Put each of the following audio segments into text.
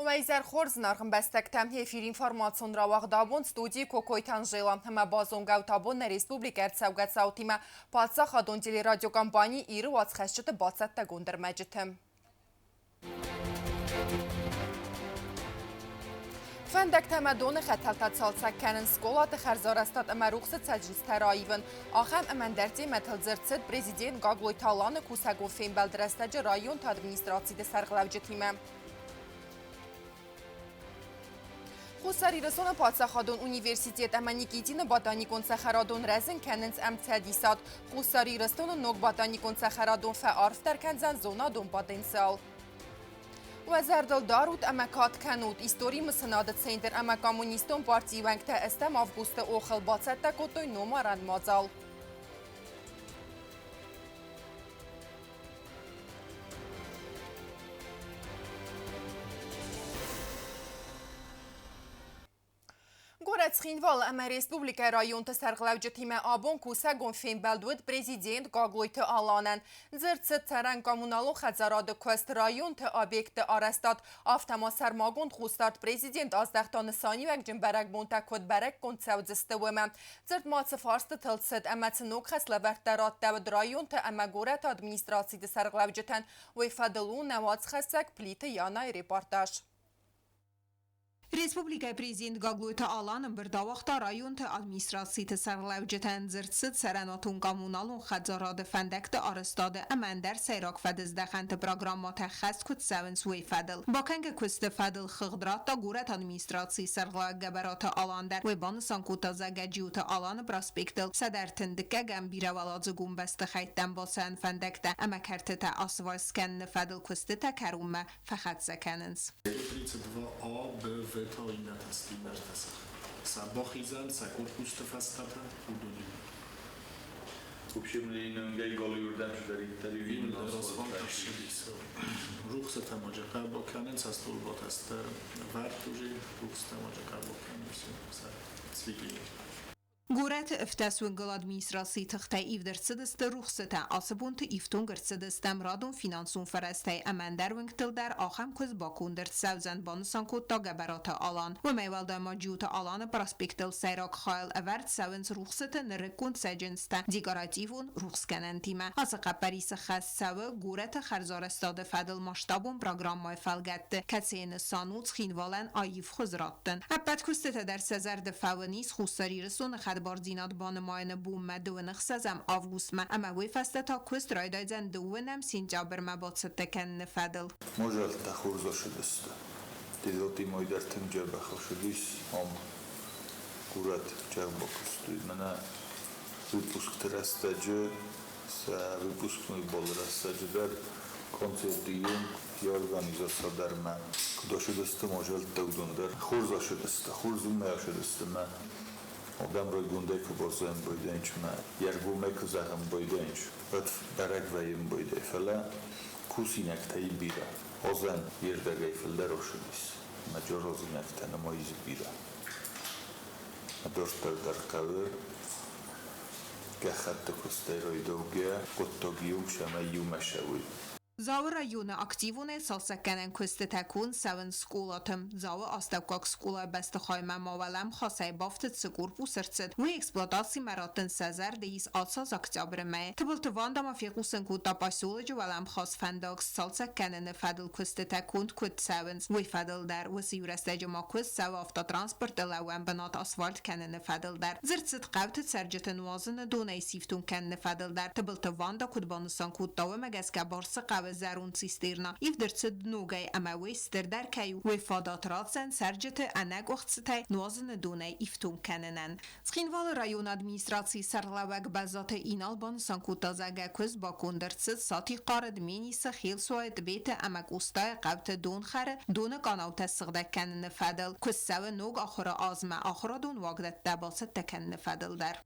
Вайзер Хорзнархын бәстәктәм ефир информацион равағдабын студии Кокойтан жила. Хәмә базонгау табын республика әртсәугәт саутима патса хадон телерадиокомпания ирі ватсхәшчіті бацатта гондар мәжітім. فندق تمدن خطلت سالسک کنن سکولات خرزارستاد اما رخصت تجریز تراییون آخم امندرتی متلزرتسد پریزیدین گاگلوی تالان کوسگون فیم بلدرستج رایون تا ادمینستراسی ده سرغلوجتیمه. خوصاری رسون پادسخادون اونیورسیتیت اما نیکیتین بادانیکون سخرادون رزن کننز ام تدیساد خوصاری رسون نوگ بادانیکون سخرادون فعارف در کنزن زونادون بادین سال. وزردل دارود اما کات کنود ایستوری مسنادت سیندر اما کامونیستون پارتی ونگت استم آفگوست اوخل باست تکوتوی نومارن مازال. گورت خینوال اما ریسپوبلیکا رایون تسرغلوجه تیم آبون کوسا گونفین بلدود پریزیدینت گاگلویت آلانن زرد ترن کامونالو خزاراد کوست رایون تا آبیکت آرستاد آفتما سرماگوند خوستارد پریزیدینت از دختان سانی وک جنبرک بونتا کد برک کند سوزسته ومه زرد مات فارست تلسد اما تنوک خسل وقترات دود رایون تا اما گورت ادمینستراسی تسرغلوجه تن ویفادلون نواز خسک پلیت یانای ریپارتاش. Республика президент Гаглуйта Аланын бір давақта районты администрацияты сарғылауджетен зіртсід саранатун коммуналун хадзарады фәндәкті арыстады әмәндер сайрак фәдіздәхәнті программата қәс күтсәвін суй фәділ. Баканға күсті фәділ қығдыратта гурат администрация сарғылау габараты аландар вебаны санкута загаджиуты аланы проспектіл сәдәртіндікке гәмбира валадзы гумбәсті қайттан болсан фәндәкті әмәкәртіті асывай скәнні фәділ күсті тәкәрумә фәхәт зәкәнінс. تا این نتستی مرتسخ سبا خیزن سکور پوست فستتا بودونیم خوب şimdi اینجای گالویوردن شده این درازوان تشریدیس روخ ستماجه قبل کنن سستول با تستر ورد توجه روخ ستماجه قبل کنن سویگلی گورت افتسونگل ادمینستراسی تخته ایفدرسدست روخسته آسبونت ایفتونگرسدستم رادون فینانسون فرسته امندر ونگتل در آخم کز باکوندرد سوزن بانسان کود تا گبرات آلان و میوال داما جوت آلان پراسپیکتل سیراک خایل اورد سوینس روخسته نرکوند سجنسته دیگاراتیفون روخسکنن تیمه از قبریس خست سوه گورت خرزار استاد فدل ماشتابون پروگرام مای فلگت کسین سانوز خینوالن آیف خزراتن اپت کسته در سزرد فونیس خوستاری رسون بارزینات بانماین بوم مدو نخسازم آفگوست ما اما وی فسته تا کست رای دایزن دوونم سینجابر مبادست تکن فدل مجال تخورزا شدست دیداتی مای در تنجر بخشدیس هم گورت جغ باکستوی منه ویپوسک ترستجه ویپوسک نوی بالرستجه در کنسرتیون یا ارگانیزاسا در من کدا شدست مجال دودون در خورزا شدست خورزون میا شدست من آدم را گونده که بازم بایدنچ من یرگو میکو زهم بایدنچ ات برگ ویم بایده فلا کوسی نکتایی بیره آزن یردگه فلده را شدیس مجا رازی نکته نمایز بیره مدارت در قبر که خط کسته رای دوگه قطاگیوم شماییوم شوی زاو رایون اکتیوونه سالسکنن کست تکون سون سکولاتم زاو آستوکاک سکولا بست خایمه ماولم خاصه بافتت سکور بوسرتسد و اکسپلاتاسی مراتن سزر دیس آتساز اکتیابر مه تبلت واندام فیقوسن کوتا پاسول جوالم خاص فنداکس سالسکنن فدل کست تکون کت سونز و فدل در و سیورستج ما کست سو افتا ترانسپورت لوان بنات اسفالت کنن فدل در زرتسد قوت سرجت نوازن دونه سیفتون کنن فدل در تبلت واندا کد بانسان کوتا و مگسکا بارس و زرون سیسترنا ایفدرسد نوگای اما ویستر در کیو و فادات رادزن سرجت انگ اختسته نوازن دونه ایفتون کننن سخینوال رایون ادمینستراسی سرلوگ بزات اینال بان سانکوتا زگه کز با کندرسد ساتی قارد مینی سخیل سوید بیت امک اوستای قوت دون خره دون قانوت سغده کنن فدل کز سو نوگ آخر آزمه آخر دون واگدت دباست تکن فدل در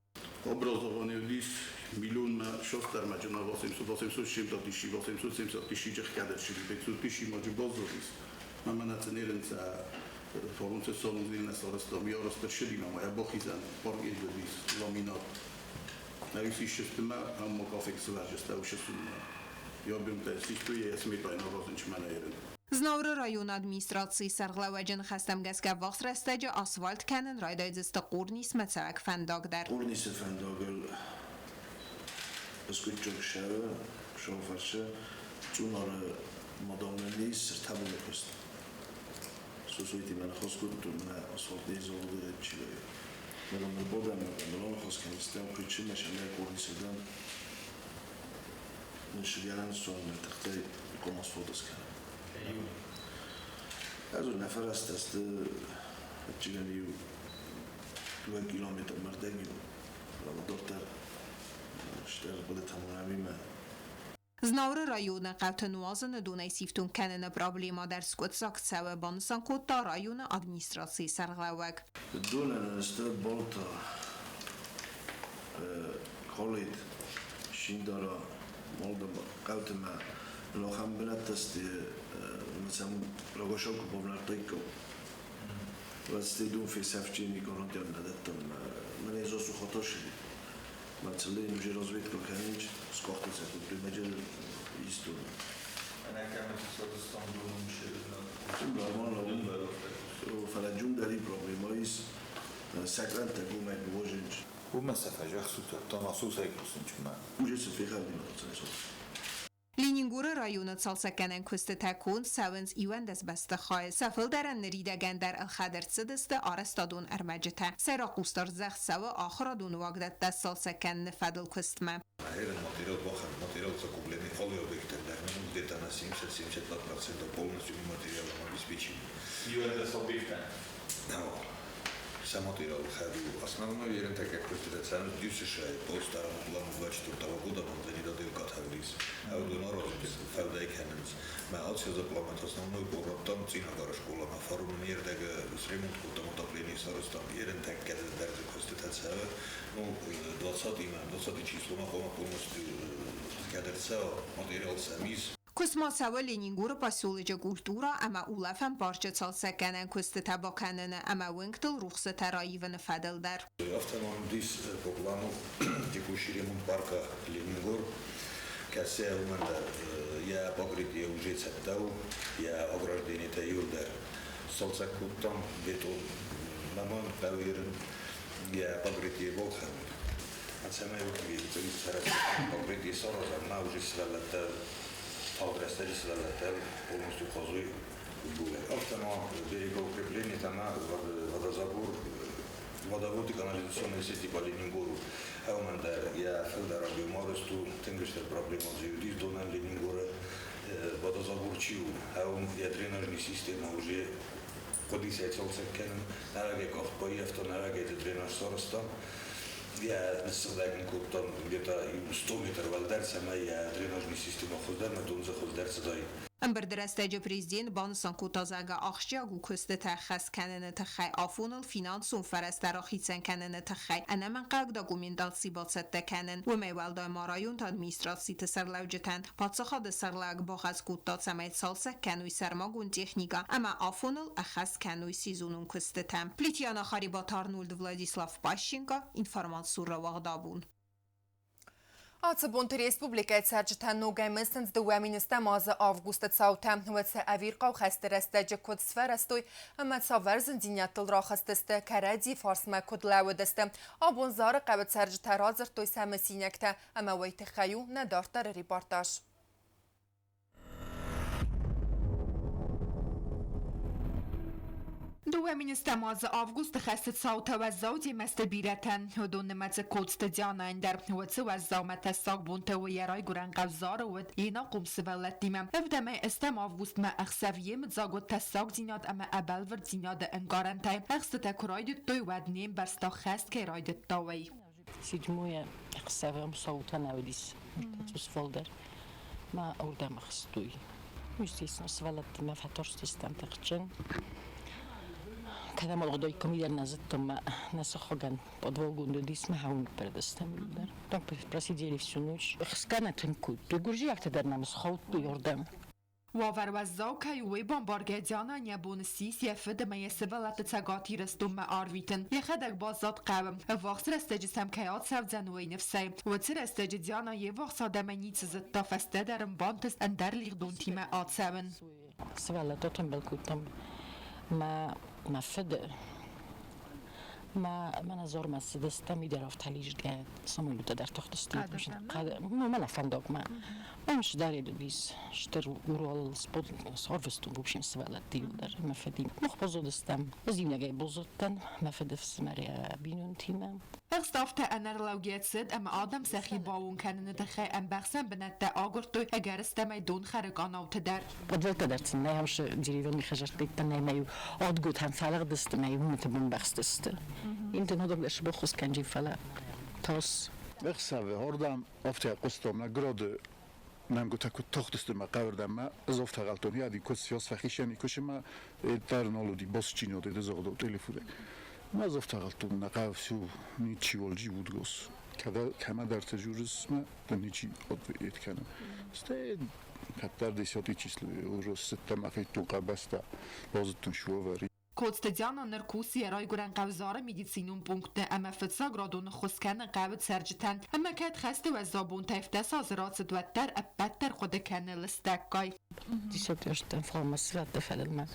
Obrazovanie dziś milion siostr ma na 870 tysięcy, 870 tysięcy kadr, czyli 500 tysięcy może bozowisk. Mamy na cenierence forunce są na sorostom, ja rozpoczęli na moja bochizan, porgiedzi dis laminat. Na już jeszcze z tym mam mogę fiksować, że stało się summa. Ja bym też istuje, jest mi to na rozliczmane jeden. Znavru rayon administratsiya sarg'lavajin xastamgazga vaqt restaja asfalt kanin raydayzista qurnis matsavak fandogdar. Qurnis fandogel اسکوچوک شهر شوفرشه چونار مدامنیس تموم است. سوسویتی من خواست کرد تو من اسفالت نیزولده چیه. من بودم من خواست کنم استم کچی میشه من قرنی سدم. نشریان سوال منطقه کم اسفالت است کنم. از اون نفر است چیگانیو 2 کیلومتر مردگیو. دکتر Znavru rayonu qavtanuazını dunay siftun kanını problema der skutsak səvə banısan kodda rayonu administrasiya sarğlavak. Dunan ist bolta kolit shindara Moldova qavtama loxam bilatasti مثلا rogoshok poblartayko Vastidun fi safchini korontian dadattam من ازاسو خطا شدید مثلا اینجا rozwidko kanić skochty se tu będzie isto. Ana kama sodastan durum Normalno fala jundari problemais sakranta gumek vojinç. Bu məsəfə xüsusilə tanasus ayqısınçma. Uca se fiqaldi məqsəd. Leningura rayonu çalsakanan kustu takun savins iwandas basta khay safil daran ridagan dar al-khadrtsidiste arastadun armajta sera qustar zax sawa akhradun waqdat salsakan fadl kustma Era material бахан, материал закупленный холый объектом, да, где-то на 70-72% полностью материалом обеспечен. И это объектом? Да. Сам материал ходил. Основной ерунда, как представляется, дюсишай по старому плану 24 года нам за недодел катавлис. А вот на розе фавдай каненс. Мы отсюда запланировали основной город там цинагара школа на форум ердага с ремонтом там отопления саростам ерунда, когда даже конституция, ну 20 число мы полностью кадрца материал самис. Kusma sawa Leningura pasulja kultura ama ulafan parça çalsakanan kustu tabakanını ama winktel ruxsa tarayıvını fadildar. Автомобиль по плану текущий ремонт парка Ленингор. Кассе уманда я покрытие уже цептал, я ограждение таюрдар. Солцакуттан бетон мамон паверен я покрытие волхан. А самое покрытие сороза на уже свалата адресleri sıralatar полностью хозуй буле. Автоно береговое укрепление там водозабор, водовод и канализационные сети по Ленингору. А у меня я федеральный моросту, тенгештер проблема с юридис дона Ленингора водозабор чил. А у меня дренажная система уже кодисия целцеккен, навеге кохпой авто навеге это дренаж сороста. Я населяю там где-то 100 метров от дерца, моя дренажная система хоздерна, то он заход дерца дай. Amberdresteja prezident bansan kutazaga axşa gu kustu taxas kanını taxay afunul finansun farastara xitsen kanını taxay ana man qagda gumindal sibatsette kanın ve meyvalda marayun administrasi tasarlavjatan patsaxa da sarlag baxaz kutat samayt salsa kanuy sarmagun texnika ama afunul axas kanuy sizunun kustu tam Plitiana xaribatarnuld Vladislav Pashinka informatsura vaqdabun Ацебонт республика царчтан ногай местенц дуэминеста маза августа цаутам ваца авирqa xastarasta kod sferastoy ama saverzen dinyatul raxastasta karadi farsma kod lawadasta abonzar qabat sarjta razir toy samasinakta ama wayt khayu nadartar reportaj Дуэминеста маза август хасет саута вазауди мастабирatan ودون مت کوست دیانن در وڅ وزامت ساق بونته و یرای ګران قزار و اینا قوم سبلت دیمم افدم استم август ما اخسویه مزاګو تساق دینات اما ابل ور دینات انګارنتای اخست تکراید دوی ودنیم برستا خست که راید داوی 7 اخسویم صوتا نودیس تس فولدر ما اوردم خستوی مستیسن سوالت ما فترست استنتقچن Когда молодой комедиан назад насохоган подволгунду дисма хаун предоставили. Там просидели всю ночь. Скана тынку. Ты гуржи як ты дар нам схол йордам. Вавер ваззаукай уи бомбаргедяна небун сис يفد ما يسبلت تساقاتي رستم آرويتن يخدك بازاد قوم وقت رستجسم كيات سوزنوي نفسي وتر استجديانا يوقت صادمانيت زدتا فسته درم بانتس اندر لغدون تيما آتسابن سوالاتهم بالكوتم ما فد ما نظر ما سدستم درافت حلیج که سامولو در تخت استید میشن ما نفندق ما مش داری دویس شتر ورال سپود سرفستون بوشیم سوالات دیو در ما فدیم مخبوزه دستم زینه جای بزرگتن ما فدف سمریا بینون تیمم اختافت انر لوگیت سد اما آدم سخی باون کنن دخه ام بخسن بنت آگرتو اگر استم دون خرگان اوت در قدرت درت نه همش دیریون خجرت بیت نه میو آدگوت هم فلق دست میو متبون بخست این تنها داشت بخوس کنجی فلق تاس بخسبه هردم افته قستم نگراد نمگو تکو تختست ما قوردم ما از افته غلطانی ادی کس سیاس فخیشنی کش ما در نالودی باز چینو دیده زغلو تلفونه ما از افته غلطم نقاوسو نیچی ولجی بود گوس کما در تجربه ما دنیچی ادویت کنم است حتی دیسیاتی چیزی روز ستم افیتون قبسته بازتون شووری Kostediana nërkusi e rajguren qavzare medicinum punkte ama fëtsa gradun khusken qavët sergjiten ama ket kheste و زابون تفتس آزرات سدوتر أبتر خود كان لستاكاي دي صوت يشتن فارماسي رد فعل ما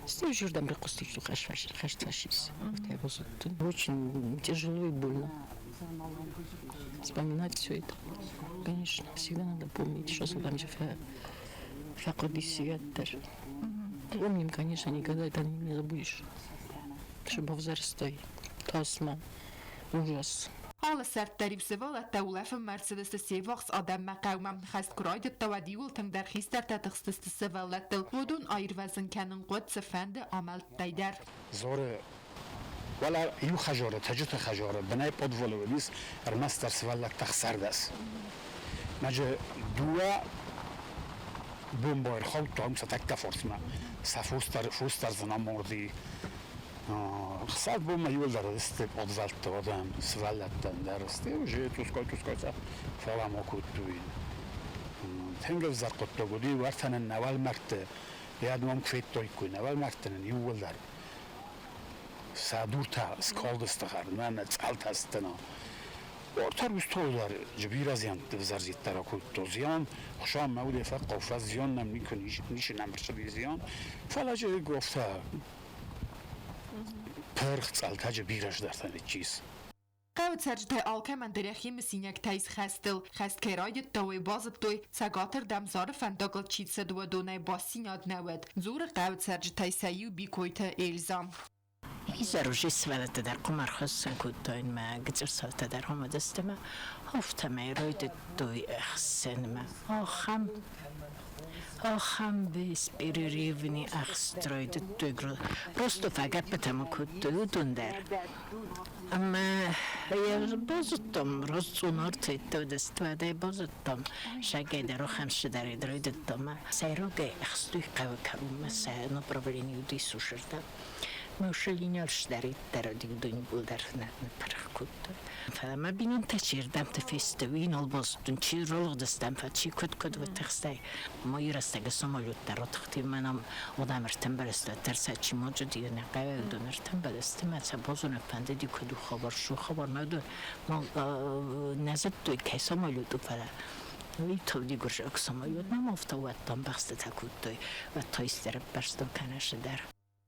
استيجور دم رقصتي تو خش تشيس تي بوزتن очень тяжело и больно вспоминать все это конечно всегда надо помнить что там же فقد السيادة помним, конечно, никогда это не забудешь. Чтобы взрастой. Тосма. Ужас. حال سرد دریب سوال التولف مرسدس سیوخس آدم مقاومم خست کراید التوادیول تنگ در خیستر تتخصص سوالت ودون آیر وزن کنن قد سفند عمل تیدر زور ولا يو خجارة تجت خجارة بناي بدفول وليس الماستر سوالك تخسر داس ماجه دوا بومبایر خود تا هم ستک فرسما سفوستر زنان مردی خسال بوم یول در است آدزالت آدم سوالتن در است و جه توسکای فعلا کود توی تنگل زرقت تو گودی ورتن نوال مرت یاد مام کفیت توی کوی نوال مرتن یول در سادور تا سکالدست خرد من نتسالت هستنا orta üstüler cebir azyan tevzarjit tarakut tozian خشام مولي فقه وفازيون نم نيش نمر شبيزيون فلا جه گفته پرخت علتا جبیرش درتن چیز قوت سرجته آلکه من درخی مسینک تایز خست کرای دوی بازد دوی سگاتر دمزار فنداگل چید سدو دونه باسیناد نود زور قوت سرجته سیو بی کویت ایلزام زروجی سوالت در قمر خواستن کودتاین ما گذر سالت در همه دست ما هفته ما روید دوی اخسن ما آخم بیس بیری ریونی اخست روید دوی گرو راستو فقط بتم کودتوی دوندر اما بازدم راست اونار تیتو دست و ده بازدم شگه در خمش داری روید دم سیروگه اخستوی قوی کروم سه نپروبلینی دی سوشردم موشلینیارش دارید در دیگه بود در نپرخ فما بینم تشیردم تفستوین الباستون چی رول دستم فچی کد و تخسته ما یرستگه سومالوت در تختی منم آدم ارتم برست ترس چی موجودی نقابه دونرتم برست مثلا بازون پنده دی کدو خبر ندو ما نزد توی که سومالوتو فلا وی تو دیگرش اکسومالوت نمافتواتم بخست تکود توی و تایستر برستم کنش در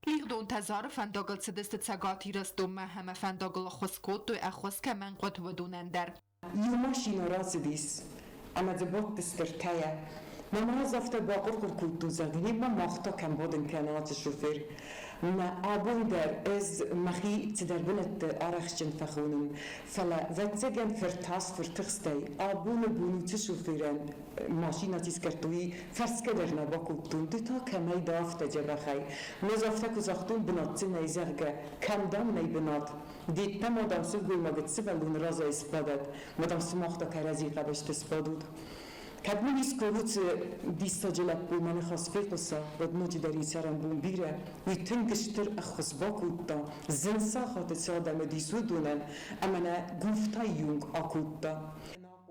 لیغدون تزار فنداگل سدست تساگاتی رستم همه فنداگل خسکوت دوی اخوز که من قد و دونندر یو ماشین راز دیس اما دبوت دسترتایه ما زفته باقر کود زدنی ما مختا کم بودن کنات شوفر ما آبون در از مخی تدر بنت آرخشن فخونم فلا واتزگن فرتاس فرتخستی آبون بونو تشوفرن ماشینا تیسکرتوی فرسکه در نبا کودتون دوتا کمی دافت جبخی نزافته کزاختون بنات نیزرگه کم دام نی بنات دیت مادام سوگوی مگت سبلون رازا اسپادد مادام سماختا کرزی قبشت اسپادود کدوم اسکولوت دیستا جلب بو من خاص فیقصا ود موجی داری سرم بون بیره وی تنگشتر اخوص باکوتا زنسا خاطر سادم دیسو دونن امنا گفتا یونگ آکوتا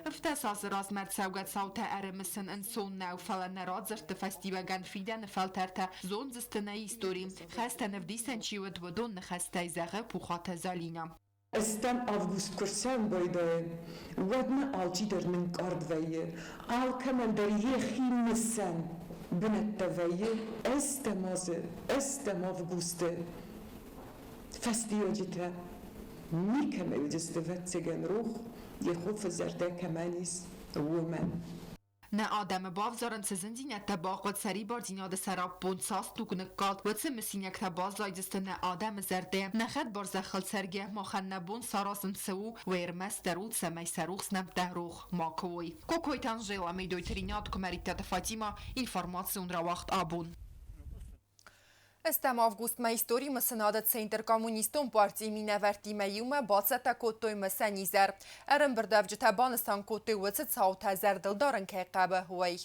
افتس از رازمرد سوگت ساوت ارمسن انسون نو فلا نراد زرت فستیوگن فیدن فلترتا زون زستنه ایستوریم خسته نفدیسن چیود ودون نخسته زغه پوخات زالینا استم آوگوست کرسان بایده ودن آلچی در من کارد ویه آل کمن در یه خیم نسن بنتوایی استم avguste festiogita nikame udestevetsegen ruch jehof zerde kamanis woman نه آدم باف زارن سزندی نه تباقت سری بار دیناد سراب بود ساس دوگ نکات و چه مسینک تباز زایدست نه آدم زرده نه خد بار زخل سرگه ما خن نبون ساراسن سو و ارمس درود سمی سروخ نم دروخ ما کوی کوکوی تنجیلا میدوی ترینات کمریت فاتیما اینفورماسیون را وقت آبون Estăm avgust mai istorii măsănadă Center Comunistum Partij Minəvərti məyumə batsata kotoy məsənizər. Ərən birdəvcə təbanıstan kotoy vəcət saut həzər dıldarın kəqəbə hüvəy.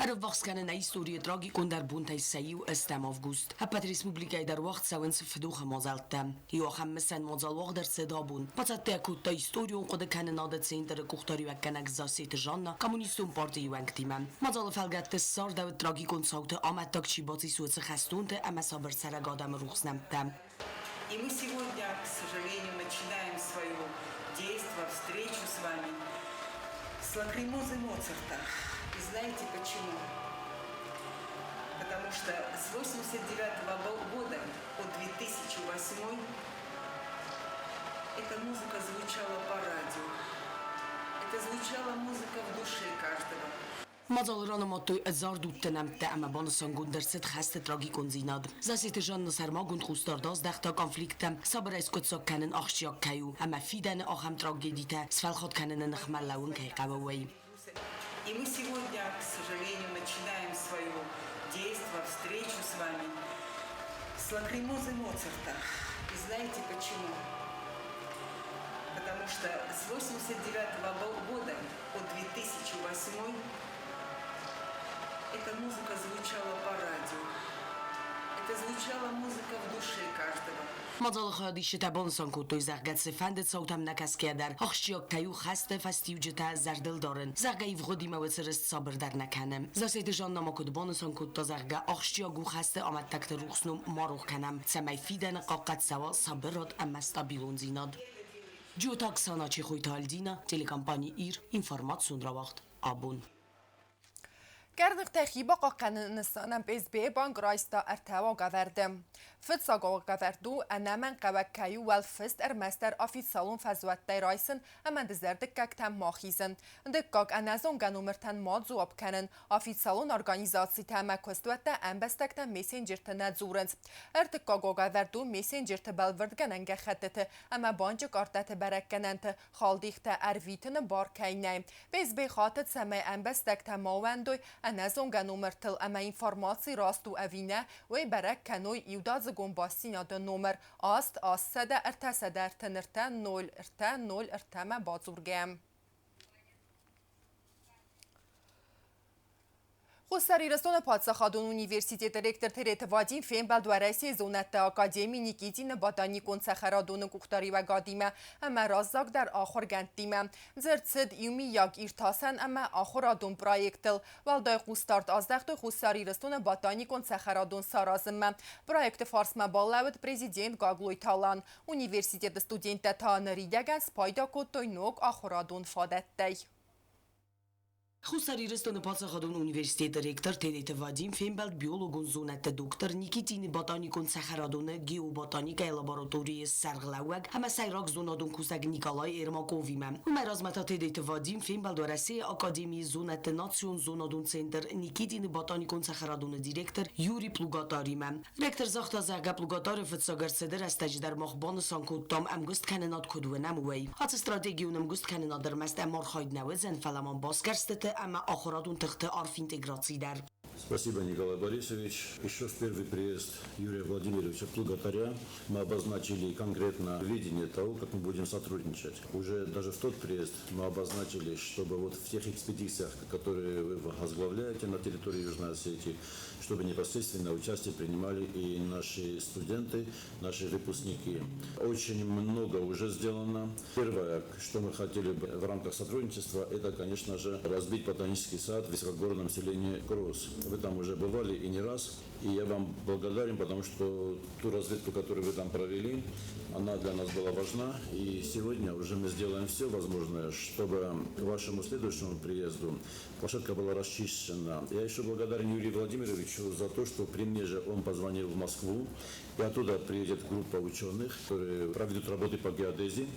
الوقت كان نايستوري دراجي كون در بونتاي سيو استام أفغوست. هبت ريسبوبليكاي در وقت سوينس فدوخ مازالتم. يو خمسن مازال وقت در صدابون. باتت تاكوت تا استوريون قد كان نادت سنتر كوختاري وكانك زاسيت جانا كومونيستون بارتي وانكتيمم. مازال فالجت السار داود دراجي كون صوت آمد تاكشي باتي سوت خستونت أما صبر سرقادم روخسنمتم. И мы сегодня, к сожалению, начинаем свое действие, встречу с вами с лакримозы Моцарта. И знаете почему? Потому что с 1989 года по 2008 эта музыка звучала по радио. Это звучала музыка в душе каждого. مازال رانماتوی ازار دوته نمته اما بانسان گندرست خست تراگی کنزیناد. زاسیت جان نسرما گند خوستارداز دختا کنفلیکتم صبر از کد ساکنن آخشیاک کیو اما فیدن آخم تراگیدیته سفلخات کنن نخمل لون که قوی. И мы сегодня, к сожалению, начинаем свое действие, встречу с вами с лакримозы Моцарта. И знаете почему? Потому что с 1989 года по 2008 эта музыка звучала по радио. Это звучала музыка в душе каждого. مازال خادیش تبانسان کوتوی زرگت سفند صوتم نکس کردر آخشیاک کیو خسته فستیو جتا زردل دارن زرگای و خودی موثرست صبر در نکنم زاسیت جان نما کد بانسان کوتا زرگا آخشیاگو خسته آمد تکت روخسنم ماروخ کنم سمی فیدن قاقت سوا صبرات اما استابیلون زیناد جو تاکسانا چی خوی تالدینا تلکامپانی ایر اینفورماتسون را وقت آبون Gerdig techiba qaqanınısanam bezbe bank raista ertava gaverdem. Fitsa gaverdu anaman qavakkayu wal fist ermester afit salon fazwattay raisen aman dizerdik kaktam mahizin. Dikkak anazon ganumertan madzu abkanen afit salon organizatsi tama kostwatta ambastaktan messenger tanadzurens. Ertikka gaverdu messenger tabelverdgan anga khattete ama bancık artat barakkanant khaldixta ervitin barkaynay. Bezbe khatat samay ambastaktan mawandoy anazon ganumertil ama informacji rastu avina ve barak kanoy iudaz گنباسینا دو نمر آست آسده ارتسده ارتنرتن نول ارتمه بازورگم Хусариристон Падсахадон университет ректор Терет Вадим Фембал дуареси зонетта академи Никитин ботаникон Сахарадон кухтари و گادیمه اما رازاک در آخر گندیمه زرتسد یومی یاگ ایرتاسن اما آخرادون پرایکتل والدای خوستارت ازدخت خساریرستون بotaniکون Сахарадон سارازمه پرایکت فارس مبالود پرزیدنت گاگلوی تالان университет студент تانریدگن سپایدا کتوی نوک آخرادون فادتی Хусариристон Падсахадон университет ректор Терет Вадим Фембал биологун зонетта доктор Никитин ботаникон Сахарадон геоботаника лаборатории сарглауаг ама сайрак зонадон кусаг Николай Эрмаковима умаразмата Терет Вадим Фембал дуараси академии зонетта национ зонадон центр Никитин ботаникон Сахарадон директор Юрий Плугатарима ректор захта зага Плугатаров фцагарседер астаждар махбан санкутам амгуст каненат кодунам уй хат стратегиунам густ каненат дар маст амар хайднавезен фаламан баскарстете ама охорадун тахты арф интеграции дар. Спасибо, Николай Борисович. Еще в первый приезд Юрия Владимировича Плугатаря мы обозначили конкретно видение того, как мы будем сотрудничать. Уже даже в тот приезд мы обозначили, чтобы вот в тех экспедициях, которые вы возглавляете на территории Южной Осетии, чтобы непосредственно участие принимали и наши студенты, наши выпускники. Очень много уже сделано. Первое, что мы хотели бы в рамках сотрудничества, это, конечно же, разбить ботанический сад в высокогорном селении Крос. Вы там уже бывали и не раз. И я вам благодарен, потому что ту разведку, которую вы там провели, она для нас была важна. И сегодня уже мы сделаем все возможное, чтобы к вашему следующему приезду площадка была расчищена. Я еще благодарен Юрию Владимировичу за то, что при мне же он позвонил в Москву. И оттуда приедет группа ученых, которые проведут работы по геодезии.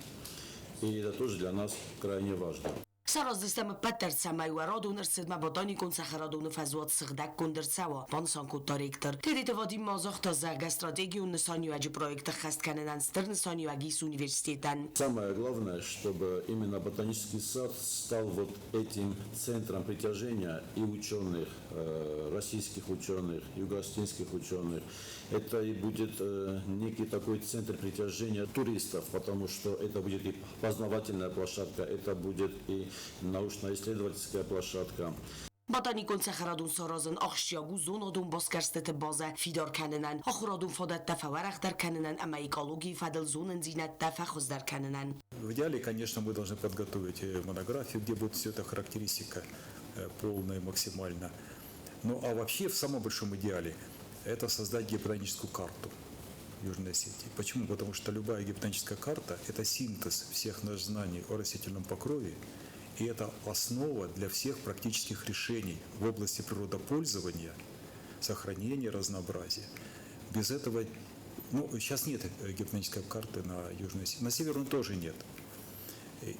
И это тоже для нас крайне важно. Сараздистам Петерцамай радунер седма ботаникон сахарадун фазвот сыгдак кондерцава пансанку таректор. Тедите Вадим Мазахта за стратегию несанюаджи проекта хастканенан стернесанюагис университетан. Самое главное, чтобы именно ботанический сад стал вот этим центром притяжения и ученых, российских ученых, юго-осетинских ученых. Это и будет некий такой центр притяжения туристов, потому что это будет и познавательная площадка, это будет и научно-исследовательская площадка. Ботаникон сахарадун саразын ахшягу зонадун баскарстete база фидар каненан ахурадун фадат тафаварах дар каненан ама экологии фадал зонан зинат тафахуз дар каненан. В идеале, конечно, мы должны подготовить монографию, где будет все это характеристика полная, максимально. Ну а вообще в самом большом идеале это создать геоботаническую карту Южной Осетии. Почему? Потому что любая геоботаническая карта – это синтез всех наших знаний о растительном покрове, и это основа для всех практических решений в области природопользования, сохранения разнообразия. Без этого, сейчас нет геоботанической карты на Южной Осетии, на Северной тоже нет.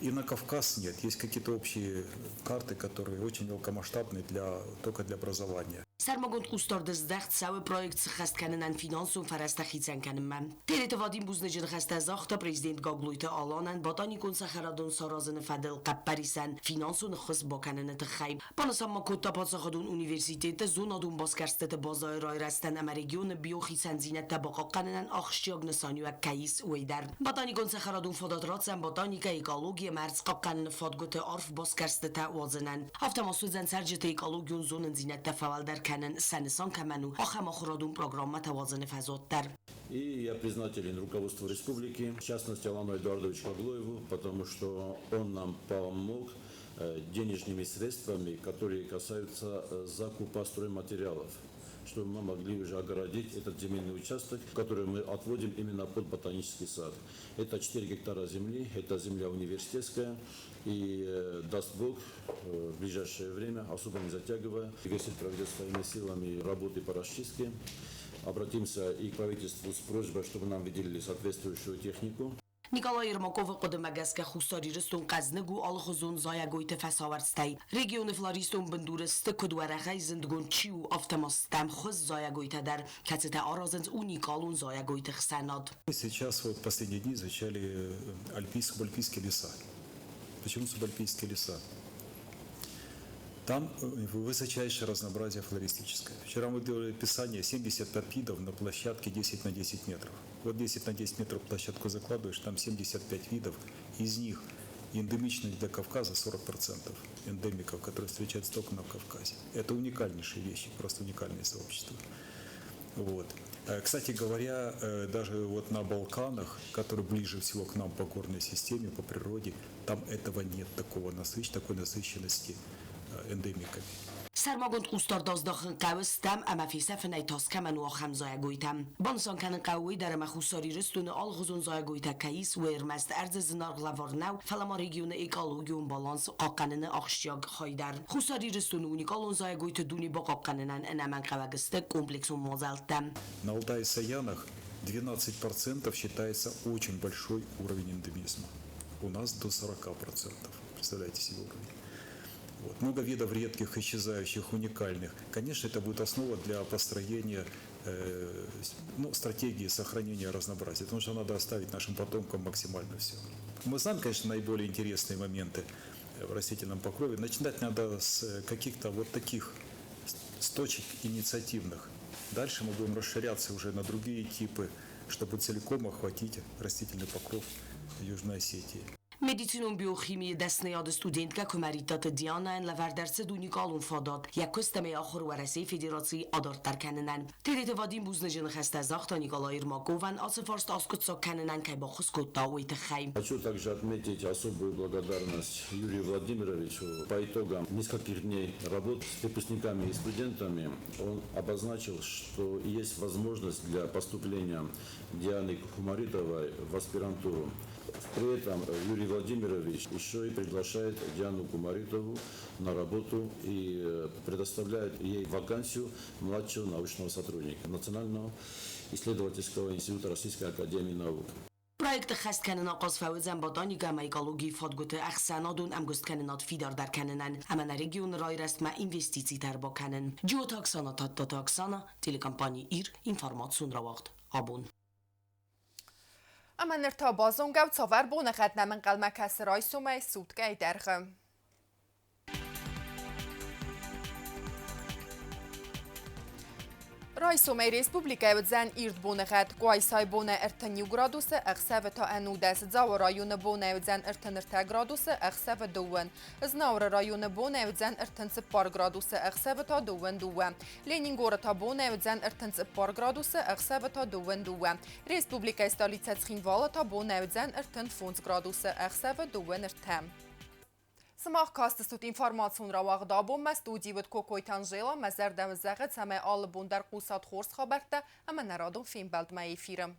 И на Кавказ нет. Есть какие-то общие карты, которые очень мелкомасштабные только для образования. Сармагонд устардыздахт савы проект схастканенан финансун фарастахицен канеман. Терете Вадим Бузнежин хастазахта президент Гаглуйта Аланан ботаникон сахарадун саразын фадел каппарисан финансун хыс баканене тхайм. Панасамма котта пасахадун университете зонадун баскарстете базай райрастан ама регион биохисан зинет табақақаненан ахшяг несаню кайис уйдар. Ботаникон сахарадун фадатратсан ботаника экология марцқаққанен фадготе арф баскарстете вазенан. Автомасузен сарджете экологион зонен зинет тафавалдар Санесан Каману, Ахамахурадун программа Тавазаны Фазоттар. И я признателен руководству республики, в частности Алану Эдуардовичу Каглоеву, потому что он нам помог денежными средствами, которые касаются закупа стройматериалов, чтобы мы могли уже огородить этот земельный участок, который мы отводим именно под ботанический сад. Это 4 гектара земли, это земля университетская, и даст Бог в ближайшее время, особо не затягивая, университет проведет своими силами работы по расчистке. Обратимся и к правительству с просьбой, чтобы нам выделили соответствующую технику. Николай Ермаков Кодемагеска Хустари Рестон Казнегу Алхозун Заягойте Фасаварстай. Регионы Флористон Бендуресте Кодуарахай Зиндгон Чиу Автомастам Хоз Заягойте Дар Кацета Аразенс Уникалун Заягойте Хсанад. Сейчас вот последние дни изучали субальпийские леса. Почему субальпийские леса? Там высочайшее разнообразие флористическое. Вчера мы делали описание 75 видов на площадке 10 на 10 метров. Вот 10 на 10 метров площадку закладываешь, там 75 видов. Из них эндемичных для Кавказа 40% эндемиков, которые встречаются только на Кавказе. Это уникальнейшие вещи, просто уникальные сообщества. Вот. Кстати говоря, даже вот на Балканах, которые ближе всего к нам по горной системе, по природе, там этого нет, такой насыщенности эндемиками. Сармагонд устардоздахын қавыстам ама фисафнай таскаман вахам заягойтам. Бансан канын қавуи дар ама хусари рестуны алғызун заягойта кайис уермаст арз зинарглаварнау фалама регионы экологион баланс қаққаныны ақшяг хайдар. Хусари рестуны уникалон заягойта дуни ба қаққанынан энаман қавагысты комплексун мазалтам. На Алтае и Саянах 12% считается очень большой уровень эндемизма. У нас до 40%. Представляете себе уровень. Вот. Много видов редких, исчезающих, уникальных. Конечно, это будет основа для построения стратегии сохранения разнообразия, потому что надо оставить нашим потомкам максимально все. Мы знаем, конечно, наиболее интересные моменты в растительном покрове. Начинать надо с каких-то вот таких с точек инициативных. Дальше мы будем расширяться уже на другие типы, чтобы целиком охватить растительный покров Южной Осетии. Medicинум биохимии дестнеяд студентка комаритат Диана лавардерс дунікالون فاداد یک کستمه آخر ورسی فدراسی آدارتر کننن تریت وادیم بوزنجن خسته زاختا نیکالای رماکوون آسفارست آسکوتسا کننن که با خسکوتا ویت خیم. Хочу также отметить особую благодарность Юрию Владимировичу. По итогам нескольких дней работ с выпускниками и студентами он обозначил, что есть возможность для поступления Дианы Кумаритовой в аспирантуру. При этом Юрий Владимирович еще и приглашает Диану Кумаритову на работу и предоставляет ей вакансию младшего научного сотрудника Национального исследовательского института Российской академии наук. Проект خست کنن آقاز فوزن با دانیگا میکالوگی فادگوت اخسانادون امگست کننات فیدار در کننن اما رژیون رای رست ما اینوستیسی تر با کنن جو تاکسانا تا تاکسانا تلکامپانی ایر اینفورماسیون را وقت آبون اما نرتا بازون گاو تاور بونه خدنا من قلمه کسرای سومه سودگای درخم رئیسومه ریسپوبلیکای زن ایرد بونه خد قایسای بونه ارتنیو گرادوس اخسه و تا انو دست زاو رایون بونه زن ارتن ارتا گرادوس اخسه و دوون از نور رایون بونه زن ارتن سپار گرادوس اخسه و تا دوون دوون لینینگور تا بونه زن ارتن سپار گرادوس اخسه و تا دوون دوون ریسپوبلیکای ستالیتس خینوالا تا بونه زن ارتن فونز گرادوس اخسه و دوون ارتم سماخ کاستستوت اینفورماسیون را واقع بوم مستودی بود کوکوی تانجیلا مزرد و زغت همه آل بوندر قوسات خورس خبرته اما نرادون فیلم بلد ما ایفیرم